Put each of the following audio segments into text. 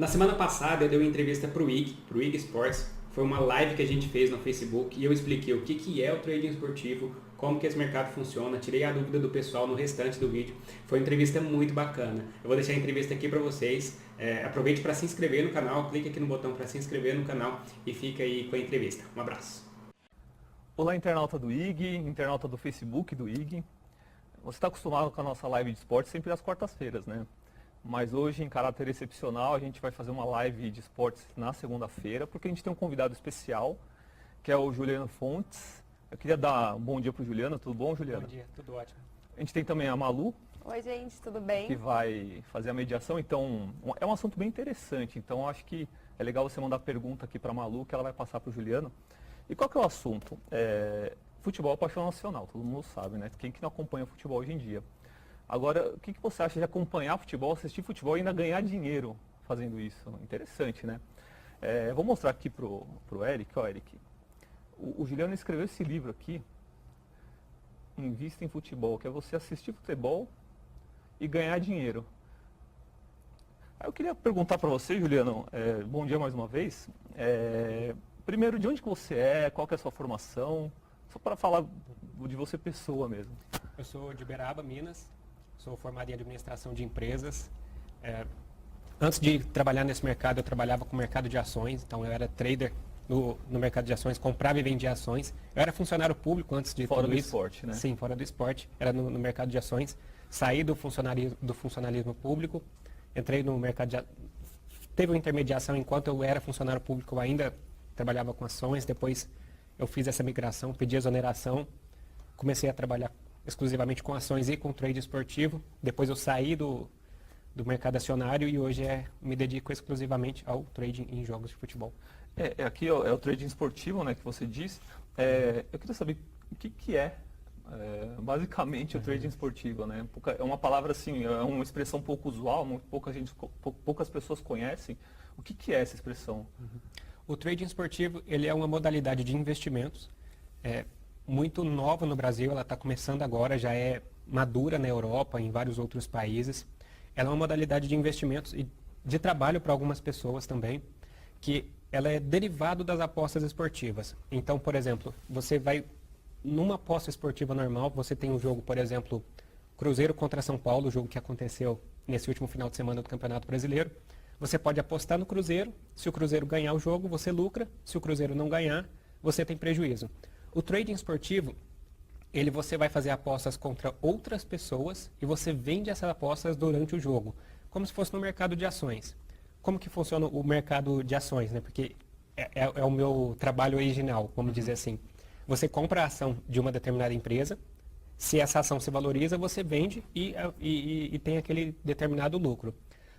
Na semana passada eu dei uma entrevista para o IG Sports. Foi uma live que a gente fez no Facebook e eu expliquei o que é o trading esportivo, como que esse mercado funciona, tirei a dúvida do pessoal no restante do vídeo. Foi uma entrevista muito bacana. Eu vou deixar a entrevista aqui para vocês. Aproveite para se inscrever no canal, clique aqui no botão para se inscrever no canal e fica aí com a entrevista. Um abraço. Olá, internauta do IG, internauta do Facebook do IG. Você está acostumado com a nossa live de esporte sempre às quartas-feiras, né? Mas hoje, em caráter excepcional, a gente vai fazer uma live de esportes na segunda-feira, porque a gente tem um convidado especial, que é o Juliano Fontes. Eu queria dar um bom dia para o Juliano. Tudo bom, Juliano? Bom dia, tudo ótimo. A gente tem também a Malu. Oi, gente, tudo bem? Que vai fazer a mediação. Então, é um assunto bem interessante. Então, acho que é legal você mandar pergunta aqui para a Malu, que ela vai passar para o Juliano. E qual que é o assunto? Futebol é paixão nacional, todo mundo sabe, né? Quem que não acompanha futebol hoje em dia? Agora, o que você acha de acompanhar futebol, assistir futebol e ainda ganhar dinheiro fazendo isso? Interessante, né? Eu vou mostrar aqui pro Eric. Ó, Eric, o Juliano escreveu esse livro aqui, Invista em Futebol, que é você assistir futebol e ganhar dinheiro. Aí eu queria perguntar para você, Juliano, bom dia mais uma vez. Primeiro, de onde que você é, qual que é a sua formação? Só para falar de você pessoa mesmo. Eu sou de Uberaba, Minas. Sou formado em administração de empresas. Antes de trabalhar nesse mercado, eu trabalhava com o mercado de ações. Então, eu era trader no mercado de ações, comprava e vendia ações. Eu era funcionário público antes de fora tudo do isso. Esporte, né? Sim, fora do esporte. Era no mercado de ações. Saí do funcionalismo público. Entrei no mercado de... Teve uma intermediação enquanto eu era funcionário público, eu ainda trabalhava com ações. Depois eu fiz essa migração, pedi exoneração. Comecei a trabalhar exclusivamente com ações e com trade esportivo. Depois eu saí do mercado acionário e hoje me dedico exclusivamente ao trading em jogos de futebol. Aqui ó, é o trading esportivo, né, que você disse. Eu queria saber o que é basicamente o trading esportivo, né? É uma palavra assim, é uma expressão pouco usual, poucas pessoas conhecem. O que é essa expressão? O trading esportivo, ele é uma modalidade de investimentos muito nova no Brasil, ela está começando agora, já é madura na Europa, em vários outros países. Ela é uma modalidade de investimentos e de trabalho para algumas pessoas também, que ela é derivado das apostas esportivas. Então, por exemplo, você vai numa aposta esportiva normal, você tem um jogo, por exemplo, Cruzeiro contra São Paulo, o jogo que aconteceu nesse último final de semana do Campeonato Brasileiro. Você pode apostar no Cruzeiro, se o Cruzeiro ganhar o jogo, você lucra, se o Cruzeiro não ganhar, você tem prejuízo. O trading esportivo, você vai fazer apostas contra outras pessoas e você vende essas apostas durante o jogo, como se fosse no mercado de ações. Como que funciona o mercado de ações, né? Porque é o meu trabalho original, vamos dizer assim. Você compra a ação de uma determinada empresa, se essa ação se valoriza, você vende e tem aquele determinado lucro.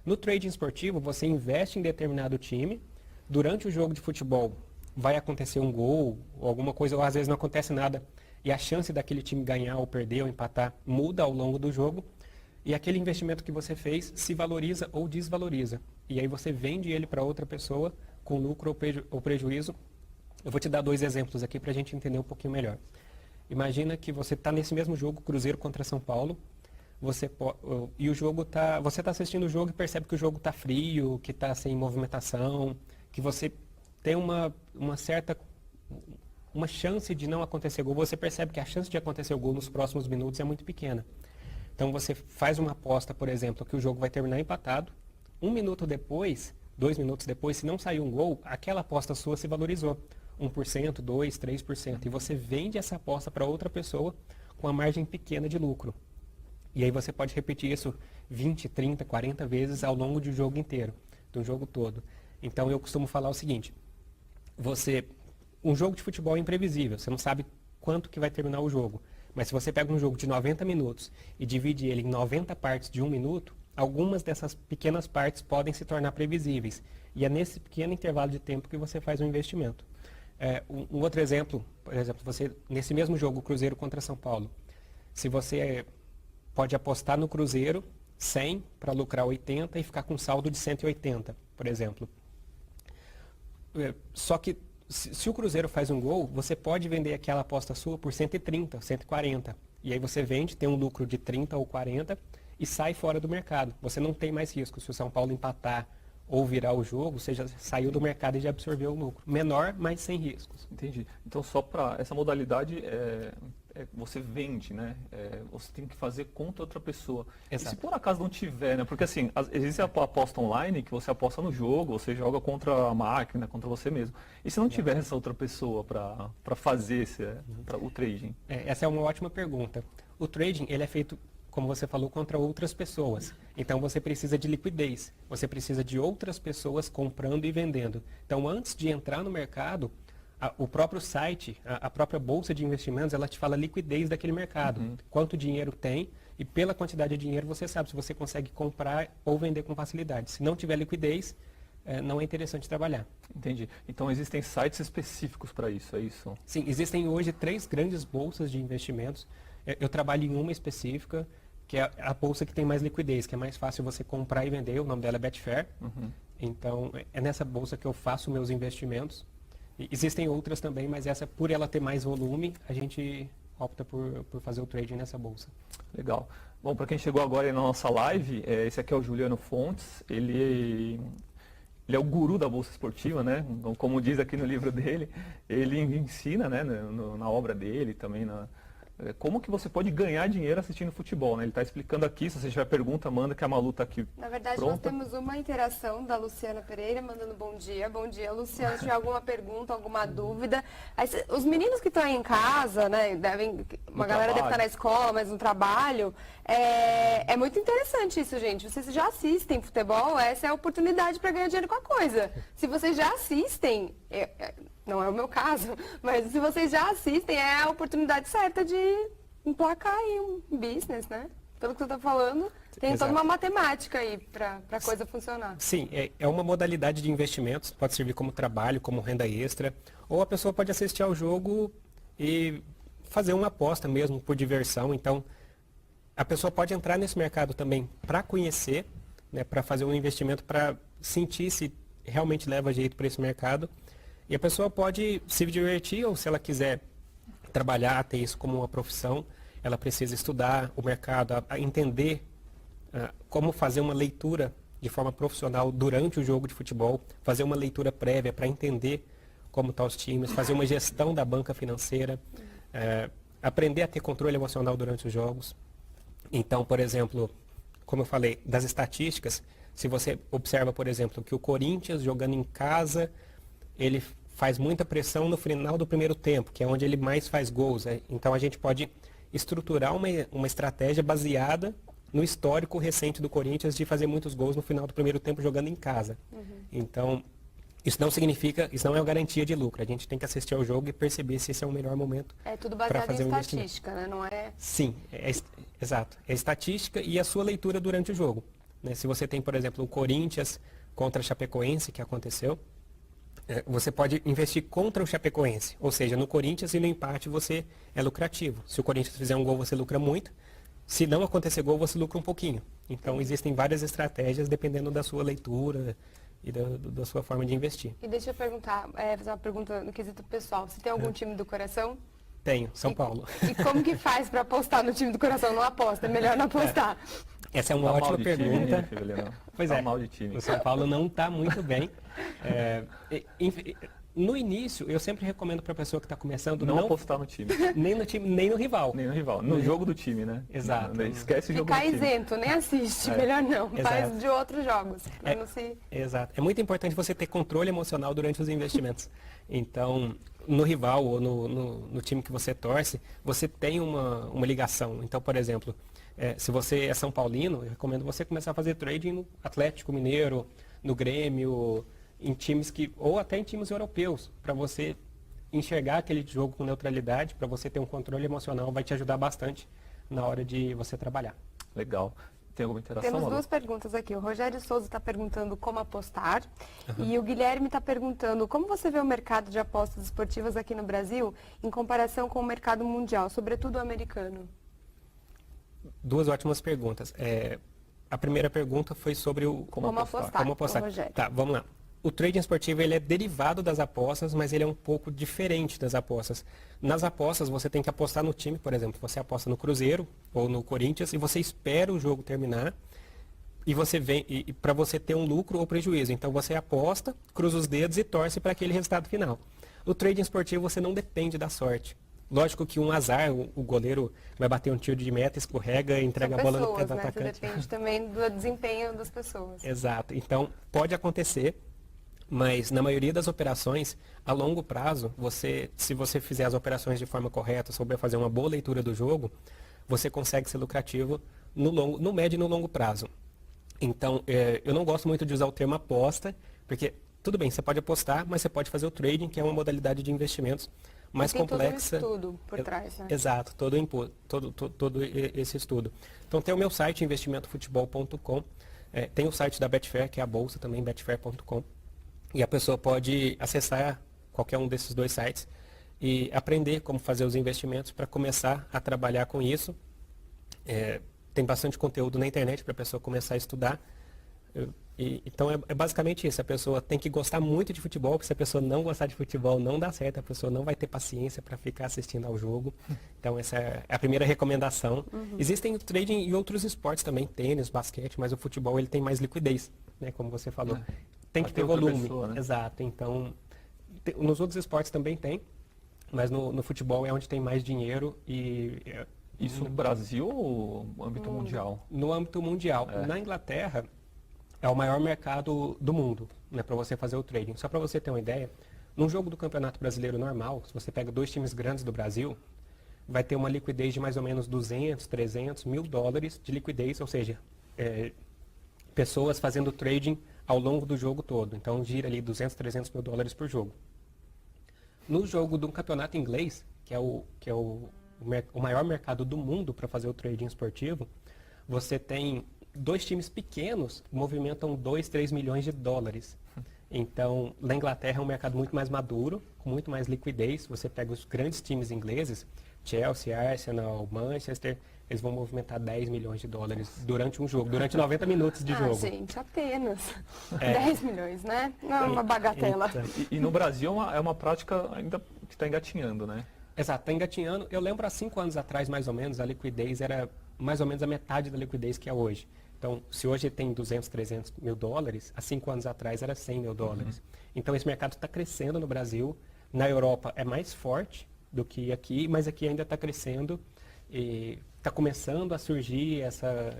No trading esportivo, você investe em determinado time, durante o jogo de futebol vai acontecer um gol, ou alguma coisa, ou às vezes não acontece nada, e a chance daquele time ganhar ou perder ou empatar muda ao longo do jogo, e aquele investimento que você fez se valoriza ou desvaloriza. E aí você vende ele para outra pessoa com lucro ou prejuízo. Eu vou te dar 2 exemplos aqui para a gente entender um pouquinho melhor. Imagina que você está nesse mesmo jogo, Cruzeiro contra São Paulo, e o jogo você está assistindo o jogo e percebe que o jogo está frio, que está sem movimentação, que você tem uma chance de não acontecer gol, você percebe que a chance de acontecer o gol nos próximos minutos é muito pequena. Então você faz uma aposta, por exemplo, que o jogo vai terminar empatado, 1 minuto depois, 2 minutos depois, se não sair um gol, aquela aposta sua se valorizou. 1%, 2%, 3%. E você vende essa aposta para outra pessoa com uma margem pequena de lucro. E aí você pode repetir isso 20, 30, 40 vezes ao longo do jogo inteiro, do jogo todo. Então eu costumo falar o seguinte, um jogo de futebol é imprevisível, você não sabe quanto que vai terminar o jogo. Mas se você pega um jogo de 90 minutos e divide ele em 90 partes de 1 minuto, algumas dessas pequenas partes podem se tornar previsíveis. E é nesse pequeno intervalo de tempo que você faz um investimento. Um outro exemplo, por exemplo, nesse mesmo jogo, Cruzeiro contra São Paulo, se você pode apostar no Cruzeiro 100 para lucrar 80 e ficar com saldo de 180, por exemplo. Só que se o Cruzeiro faz um gol, você pode vender aquela aposta sua por 130, 140. E aí você vende, tem um lucro de 30 ou 40 e sai fora do mercado. Você não tem mais risco. Se o São Paulo empatar ou virar o jogo, você já saiu do mercado e já absorveu o lucro. Menor, mas sem riscos. Entendi. Então, só para essa modalidade, você vende, né? Você tem que fazer contra outra pessoa. Exato. E se por acaso não tiver, né? Porque assim, existe a aposta online, que você aposta no jogo, você joga contra a máquina, contra você mesmo. E se não tiver essa outra pessoa para fazer o trading? Essa é uma ótima pergunta. O trading, ele é feito, como você falou, contra outras pessoas. Então, você precisa de liquidez. Você precisa de outras pessoas comprando e vendendo. Então, antes de entrar no mercado, o próprio site, a própria bolsa de investimentos, ela te fala a liquidez daquele mercado. Quanto dinheiro tem e pela quantidade de dinheiro você sabe se você consegue comprar ou vender com facilidade. Se não tiver liquidez, não é interessante trabalhar. Entendi. Então, existem sites específicos para isso, é isso? Sim, existem hoje 3 grandes bolsas de investimentos. Eu trabalho em uma específica, que é a bolsa que tem mais liquidez, que é mais fácil você comprar e vender. O nome dela é Betfair. Então, é nessa bolsa que eu faço meus investimentos. E existem outras também, mas essa, por ela ter mais volume, a gente opta por fazer o trading nessa bolsa. Legal. Bom, para quem chegou agora aí na nossa live, esse aqui é o Juliano Fontes. Ele é o guru da Bolsa Esportiva, né? Então, como diz aqui no livro dele, ele ensina, né, na obra dele também, como que você pode ganhar dinheiro assistindo futebol, né? Ele está explicando aqui, se você tiver pergunta, manda que a Malu está aqui. Na verdade, pronta. nós temos uma interação da Luciana Pereira mandando bom dia. Bom dia, Luciana. Se tiver alguma pergunta, alguma dúvida. Aí, os meninos que estão aí em casa, né? Uma galera deve estar na escola, mas no trabalho. É muito interessante isso, gente. Vocês já assistem futebol, essa é a oportunidade para ganhar dinheiro com a coisa. Se vocês já assistem, não é o meu caso, mas se vocês já assistem, é a oportunidade certa de emplacar aí um business, né? Pelo que você está falando, tem Exato. toda uma matemática aí para a coisa funcionar. Sim, é uma modalidade de investimentos, pode servir como trabalho, como renda extra, ou a pessoa pode assistir ao jogo e fazer uma aposta mesmo por diversão. Então, a pessoa pode entrar nesse mercado também para conhecer, né, para fazer um investimento, para sentir se realmente leva jeito para esse mercado. E a pessoa pode se divertir, ou se ela quiser trabalhar, ter isso como uma profissão, ela precisa estudar o mercado, entender como fazer uma leitura de forma profissional durante o jogo de futebol, fazer uma leitura prévia para entender como estão os times, fazer uma gestão da banca financeira, aprender a ter controle emocional durante os jogos. Então, por exemplo, como eu falei, das estatísticas, se você observa, por exemplo, que o Corinthians jogando em casa, ele faz muita pressão no final do primeiro tempo, que é onde ele mais faz gols. Então, a gente pode estruturar uma estratégia baseada no histórico recente do Corinthians de fazer muitos gols no final do primeiro tempo jogando em casa. Então, isso não significa, isso não é uma garantia de lucro. A gente tem que assistir ao jogo e perceber se esse é o melhor momento para fazer o investimento. É tudo baseado em estatística, né? Não é... Sim, exato. É estatística e a sua leitura durante o jogo. Né? Se você tem, por exemplo, o Corinthians contra a Chapecoense, que aconteceu, você pode investir contra o Chapecoense. Ou seja, no Corinthians e no empate você é lucrativo. Se o Corinthians fizer um gol, você lucra muito. Se não acontecer gol, você lucra um pouquinho. Então, existem várias estratégias dependendo da sua leitura e da sua forma de investir. E deixa eu perguntar, fazer uma pergunta no quesito pessoal. Você tem algum time do coração? Tenho, São Paulo. E como que faz para apostar no time do coração? Não aposta, é melhor não apostar. Essa é uma ótima pergunta. Pois é, mal de time. O São Paulo não está muito bem. No início, eu sempre recomendo para a pessoa que está começando não apostar no time. Nem no time, nem no rival. Nem no rival. No jogo do time, né? Exato. Esquece o jogo do Ficar time. isento, nem assiste, melhor não. Exato. Faz de outros jogos. Não se... Exato. É muito importante você ter controle emocional durante os investimentos. Então, no rival ou no time que você torce, você tem uma ligação. Então, por exemplo, se você é São Paulino, eu recomendo você começar a fazer trading no Atlético Mineiro, no Grêmio, em times ou até em times europeus, para você enxergar aquele jogo com neutralidade, para você ter um controle emocional, vai te ajudar bastante na hora de você trabalhar. Legal. Tem alguma interação? Temos Malu? duas perguntas aqui. O Rogério Souza está perguntando como apostar e o Guilherme está perguntando como você vê o mercado de apostas esportivas aqui no Brasil em comparação com o mercado mundial, sobretudo o americano. Duas ótimas perguntas. A primeira pergunta foi sobre o Como apostar. Tá, vamos lá. O trading esportivo ele é derivado das apostas, mas ele é um pouco diferente das apostas. Nas apostas, você tem que apostar no time, por exemplo, você aposta no Cruzeiro ou no Corinthians e você espera o jogo terminar e você vem e para você ter um lucro ou prejuízo. Então você aposta, cruza os dedos e torce para aquele resultado final. No trading esportivo você não depende da sorte. Lógico que um azar, o goleiro vai bater um tiro de meta, escorrega e entrega a bola no pé do atacante. Você depende também do desempenho das pessoas. Exato. Então pode acontecer, mas na maioria das operações, a longo prazo, se você fizer as operações de forma correta, souber fazer uma boa leitura do jogo, você consegue ser lucrativo no médio e no longo prazo. Então, eu não gosto muito de usar o termo aposta, porque, tudo bem, você pode apostar, mas você pode fazer o trading, que é uma modalidade de investimentos mais complexa. Tem todo um estudo por trás, né? Exato, todo esse estudo. Então, tem o meu site, investimentofutebol.com, tem o site da Betfair, que é a bolsa também, betfair.com, e a pessoa pode acessar qualquer um desses dois sites e aprender como fazer os investimentos para começar a trabalhar com isso. Tem bastante conteúdo na internet para a pessoa começar a estudar. Então é basicamente isso. A pessoa tem que gostar muito de futebol, porque se a pessoa não gostar de futebol, não dá certo. A pessoa não vai ter paciência para ficar assistindo ao jogo. Então essa é a primeira recomendação. Existem trading em outros esportes também, tênis, basquete, mas o futebol ele tem mais liquidez, né, como você falou. Tem que ter volume. Pessoa, né? Exato. Então, nos outros esportes também tem, mas no futebol é onde tem mais dinheiro e... Isso no Brasil ou no âmbito mundial? No âmbito mundial. Na Inglaterra, é o maior mercado do mundo, né, para você fazer o trading. Só para você ter uma ideia, num jogo do Campeonato Brasileiro normal, se você pega dois times grandes do Brasil, vai ter uma liquidez de mais ou menos 200, 300 mil dólares de liquidez, ou seja, pessoas fazendo trading ao longo do jogo todo. Então, gira ali 200, 300 mil dólares por jogo. No jogo do Campeonato Inglês, que é o maior mercado do mundo para fazer o trading esportivo, você tem dois times pequenos que movimentam 2, 3 milhões de dólares. Então, na Inglaterra é um mercado muito mais maduro, com muito mais liquidez. Você pega os grandes times ingleses, Chelsea, Arsenal, Manchester, eles vão movimentar 10 milhões de dólares durante um jogo, durante 90 minutos de jogo. Gente, apenas 10 milhões, né? Não é uma bagatela. E no Brasil é uma prática ainda que está engatinhando, né? Exato, está engatinhando. Eu lembro há 5 anos atrás, mais ou menos, a liquidez era mais ou menos a metade da liquidez que é hoje. Então, se hoje tem 200, 300 mil dólares, há 5 anos atrás era 100 mil dólares. Então, esse mercado está crescendo no Brasil. Na Europa é mais forte do que aqui, mas aqui ainda está crescendo e está começando a surgir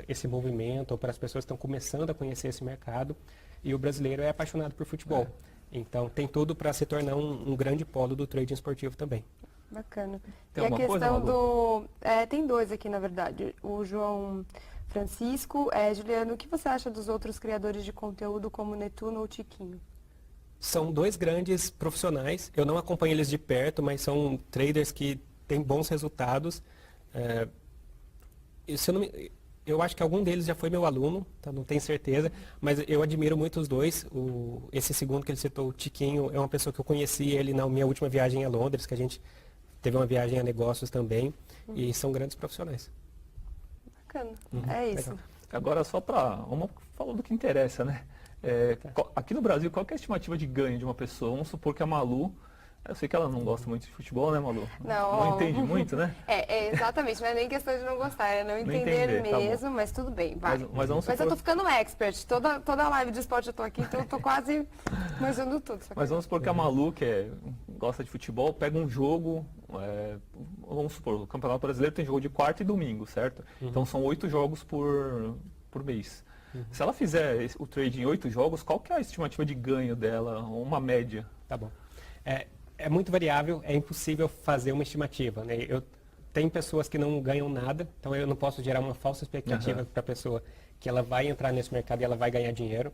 esse movimento, para as pessoas estão começando a conhecer esse mercado e o brasileiro é apaixonado por futebol. Então, tem tudo para se tornar um grande polo do trading esportivo também. Bacana. Tem e a alguma coisa, questão Malu? tem dois aqui, na verdade. O João Francisco, Juliano, o que você acha dos outros criadores de conteúdo como Netuno ou Tiquinho? São dois grandes profissionais. Eu não acompanho eles de perto, mas são traders que têm bons resultados. Eu acho que algum deles já foi meu aluno, tá? Não tenho certeza, mas eu admiro muito os dois. Esse segundo que ele citou, o Tiquinho, é uma pessoa que eu conheci ele na minha última viagem a Londres, que a gente teve uma viagem a negócios também, e são grandes profissionais. Bacana, é isso. Legal. Agora, vamos falar do que interessa, né? Aqui no Brasil, qual que é a estimativa de ganho de uma pessoa? Vamos supor que a Malu, eu sei que ela não gosta muito de futebol, né, Malu? Não entende muito, né? Exatamente, não é nem questão de não gostar, é não entender mesmo, tá, mas tudo bem, vai. Mas eu tô ficando expert, toda live de esporte eu tô aqui, então eu tô quase manjando tudo. Mas vamos supor que a Malu, que gosta de futebol, pega um jogo, vamos supor, o Campeonato Brasileiro tem jogo de quarta e domingo, certo? Então são 8 jogos por mês. Se ela fizer o trade em 8 jogos, qual que é a estimativa de ganho dela, uma média? Tá bom. É muito variável, é impossível fazer uma estimativa, né? Tem pessoas que não ganham nada, então eu não posso gerar uma falsa expectativa para a pessoa que ela vai entrar nesse mercado e ela vai ganhar dinheiro.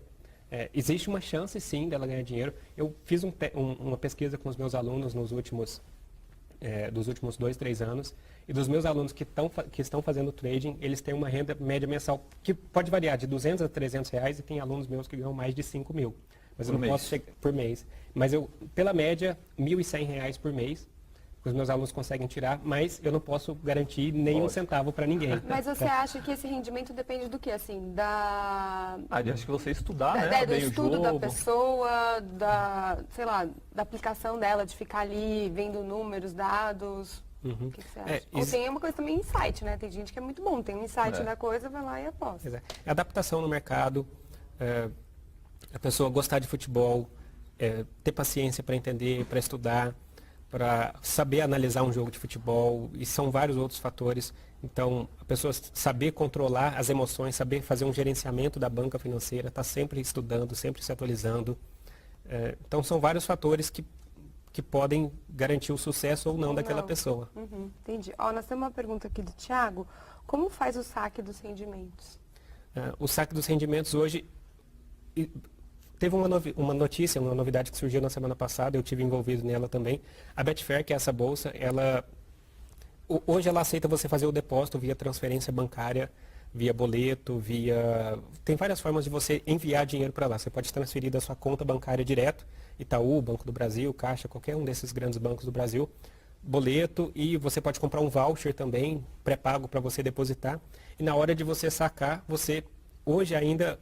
Existe uma chance, sim, dela ganhar dinheiro. Eu fiz uma pesquisa com os meus alunos dos últimos 2, 3 anos, e dos meus alunos que estão fazendo trading, eles têm uma renda média mensal que pode variar de 200 a 300 reais, e tem alunos meus que ganham mais de 5 mil. Mas eu não posso chegar por mês. Mas pela média, R$1.100 por mês, os meus alunos conseguem tirar, mas eu não posso garantir nenhum centavo para ninguém. Mas você acha que esse rendimento depende do quê? Assim, acho que você estudar, né? Do estudo da pessoa, sei lá, da aplicação dela, de ficar ali vendo números, dados. O que você acha? Ou tem uma coisa também, insight, né? Tem gente que é muito bom, tem um insight da coisa, vai lá e aposta. É adaptação no mercado, a pessoa gostar de futebol, ter paciência para entender, para estudar, para saber analisar um jogo de futebol, e são vários outros fatores. Então, a pessoa saber controlar as emoções, saber fazer um gerenciamento da banca financeira, estar sempre estudando, sempre se atualizando. Então, são vários fatores que podem garantir o sucesso ou não daquela pessoa. Entendi. Nós temos uma pergunta aqui do Thiago. Como faz o saque dos rendimentos? O saque dos rendimentos hoje... Teve uma notícia, uma novidade que surgiu na semana passada, eu tive envolvido nela também. A Betfair, que é essa bolsa, hoje ela aceita você fazer o depósito via transferência bancária, via boleto, tem várias formas de você enviar dinheiro para lá. Você pode transferir da sua conta bancária direto, Itaú, Banco do Brasil, Caixa, qualquer um desses grandes bancos do Brasil, boleto, e você pode comprar um voucher também, pré-pago para você depositar. E na hora de você sacar, hoje ainda,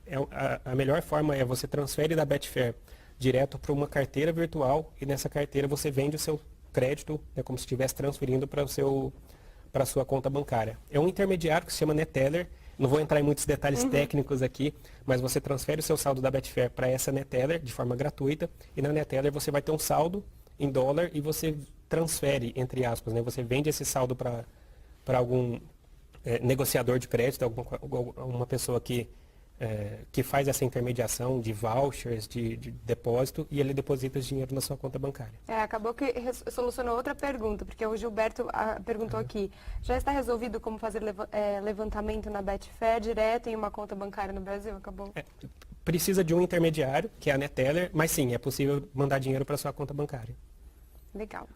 a melhor forma é você transfere da Betfair direto para uma carteira virtual, e nessa carteira você vende o seu crédito, como se estivesse transferindo para a sua conta bancária. É um intermediário que se chama Neteller. Não vou entrar em muitos detalhes técnicos aqui, mas você transfere o seu saldo da Betfair para essa Neteller de forma gratuita, e na Neteller você vai ter um saldo em dólar e você transfere, entre aspas, né? Você vende esse saldo para algum negociador de crédito, alguma pessoa que faz essa intermediação de vouchers, de depósito, e ele deposita esse dinheiro na sua conta bancária. Acabou que solucionou outra pergunta, porque o Gilberto perguntou aqui, já está resolvido como fazer levantamento na Betfair direto em uma conta bancária no Brasil? Acabou? Precisa de um intermediário, que é a Neteller, mas sim, é possível mandar dinheiro para sua conta bancária. Legal.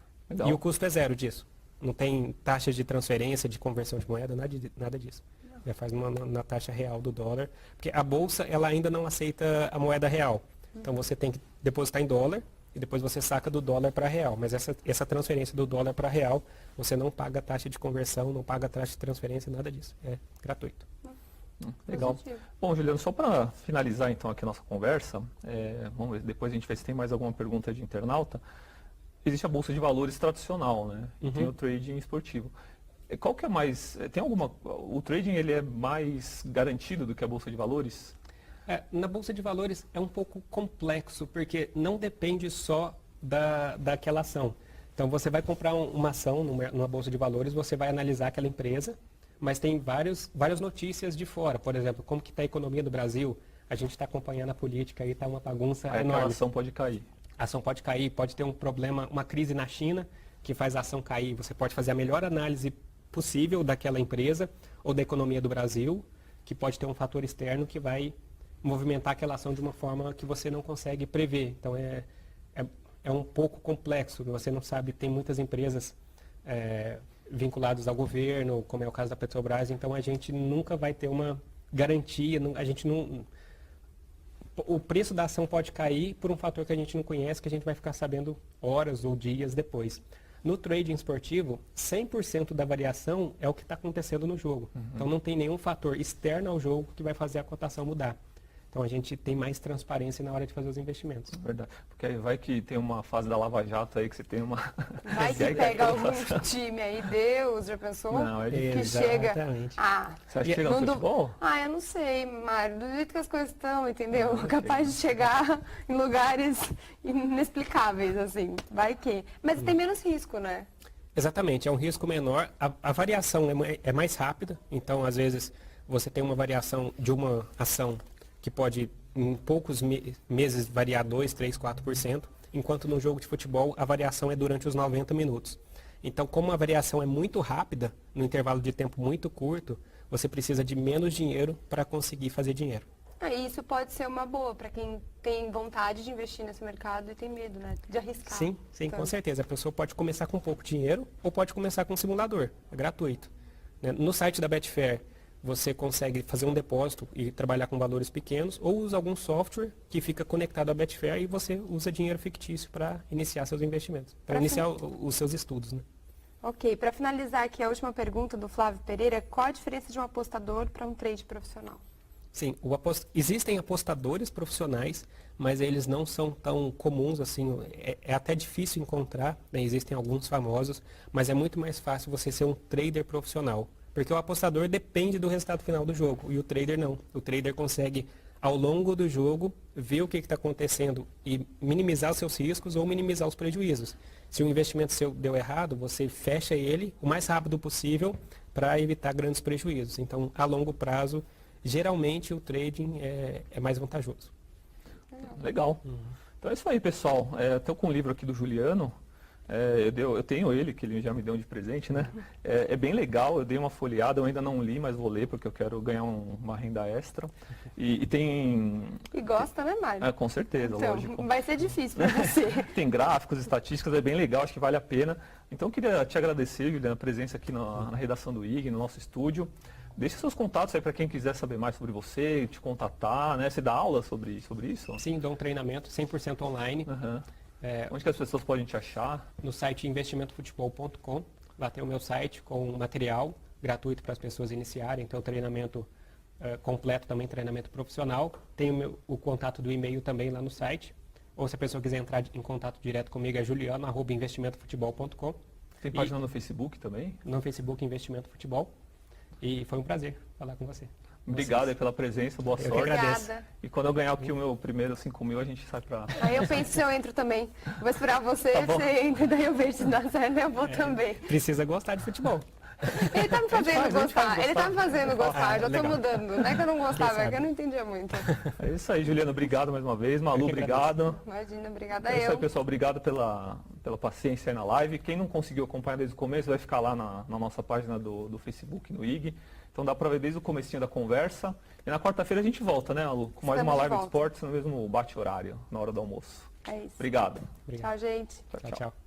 E o custo é zero disso. Não tem taxas de transferência, de conversão de moeda, nada disso. Já faz na taxa real do dólar. Porque a bolsa, ela ainda não aceita a moeda real. Então você tem que depositar em dólar e depois você saca do dólar para real. Mas essa transferência do dólar para real, você não paga taxa de conversão, não paga taxa de transferência, nada disso. É gratuito. Legal. Bom, Juliano, só para finalizar então aqui a nossa conversa, vamos ver, depois a gente vê se tem mais alguma pergunta de internauta. Existe a bolsa de valores tradicional, né? E tem o trading esportivo. Qual que é mais... O trading ele é mais garantido do que a bolsa de valores? Na bolsa de valores é um pouco complexo, porque não depende só daquela ação. Então você vai comprar uma ação numa bolsa de valores, você vai analisar aquela empresa, mas tem várias notícias de fora. Por exemplo, como que está a economia do Brasil? A gente está acompanhando a política, aí está uma bagunça enorme. A ação pode cair. A ação pode cair, pode ter um problema, uma crise na China, que faz a ação cair. Você pode fazer a melhor análise possível daquela empresa ou da economia do Brasil, que pode ter um fator externo que vai movimentar aquela ação de uma forma que você não consegue prever. Então é um pouco complexo, você não sabe, tem muitas empresas vinculadas ao governo, como é o caso da Petrobras, então a gente nunca vai ter uma garantia, o preço da ação pode cair por um fator que a gente não conhece, que a gente vai ficar sabendo horas ou dias depois. No trading esportivo, 100% da variação é o que está acontecendo no jogo. Então não tem nenhum fator externo ao jogo que vai fazer a cotação mudar. Então a gente tem mais transparência na hora de fazer os investimentos. Verdade. Porque aí vai que tem uma fase da Lava Jato aí que você tem uma... Vai que pega algum time aí, Deus, já pensou? Não, é difícil. Que chega... Você acha que chega no futebol? Eu não sei, Mário. Do jeito que as coisas estão, entendeu? Capaz de chegar em lugares inexplicáveis, assim. Vai que... Mas tem menos risco, né? Exatamente, é um risco menor. A variação é mais rápida. Então, às vezes, você tem uma variação de uma ação que pode, em poucos meses, variar 2%, 3%, 4%, enquanto no jogo de futebol a variação é durante os 90 minutos. Então, como a variação é muito rápida, no intervalo de tempo muito curto, você precisa de menos dinheiro para conseguir fazer dinheiro. Isso pode ser uma boa para quem tem vontade de investir nesse mercado e tem medo, né, de arriscar. Sim, com certeza. A pessoa pode começar com pouco dinheiro ou pode começar com um simulador, é gratuito. No site da Betfair, você consegue fazer um depósito e trabalhar com valores pequenos, ou usa algum software que fica conectado à Betfair e você usa dinheiro fictício para iniciar seus investimentos, para iniciar os seus estudos. Né? Ok, para finalizar aqui a última pergunta do Flávio Pereira, qual a diferença de um apostador para um trade profissional? Sim, existem apostadores profissionais, mas eles não são tão comuns assim, é até difícil encontrar, né? Existem alguns famosos, mas é muito mais fácil você ser um trader profissional, porque o apostador depende do resultado final do jogo, e o trader não. O trader consegue, ao longo do jogo, ver o que está acontecendo e minimizar os seus riscos ou minimizar os prejuízos. Se o investimento seu deu errado, você fecha ele o mais rápido possível para evitar grandes prejuízos. Então, a longo prazo, geralmente o trading é mais vantajoso. Legal. Então é isso aí, pessoal. Estou com um livro aqui do Juliano. Eu tenho ele, que ele já me deu de presente, né? É bem legal, eu dei uma folheada, eu ainda não li, mas vou ler porque eu quero ganhar uma renda extra. E tem... E gosta, né, Mário? Com certeza, então, lógico. vai ser difícil para você. Tem gráficos, estatísticas, é bem legal, acho que vale a pena. Então eu queria te agradecer, Juliano, a presença aqui na redação do IG, no nosso estúdio. Deixe seus contatos aí para quem quiser saber mais sobre você, te contatar, né? Você dá aula sobre isso? Sim, dou um treinamento 100% online. Uhum. Onde que as pessoas podem te achar? No site investimentofutebol.com. Lá tem o meu site com material gratuito para as pessoas iniciarem. Então, treinamento completo também, treinamento profissional. Tem o contato do e-mail também lá no site. Ou se a pessoa quiser entrar em contato direto comigo, é juliano@investimentofutebol.com. Tem página no Facebook também? No Facebook Investimento Futebol. E foi um prazer falar com você. Obrigado aí pela presença, boa sorte. Obrigada. E quando eu ganhar aqui o meu primeiro 5 mil, a gente sai pra... Aí eu penso se eu entro também. Vou esperar você, Tá bom. você entra, daí eu vejo se dá certo, eu vou também. Precisa gostar de futebol. Ele tá me fazendo gostar, ele tá me fazendo gostar, já tô legal. mudando. Não é que eu não gostava, é que eu sabe? não entendia muito. É isso aí, Juliano, obrigado mais uma vez. Malu, que obrigado. Imagina, obrigada É isso aí, eu. pessoal. Obrigado pela paciência aí na live. Quem não conseguiu acompanhar desde o começo, vai ficar lá na nossa página do Facebook, no IG. Então dá pra ver desde o comecinho da conversa. E na quarta-feira a gente volta, né, Malu? Com mais Estamos uma de live de volta. esportes no mesmo bate-horário, na hora do almoço. É isso. Obrigado. Obrigado. Tchau, gente. Tchau, Tchau, tchau. tchau.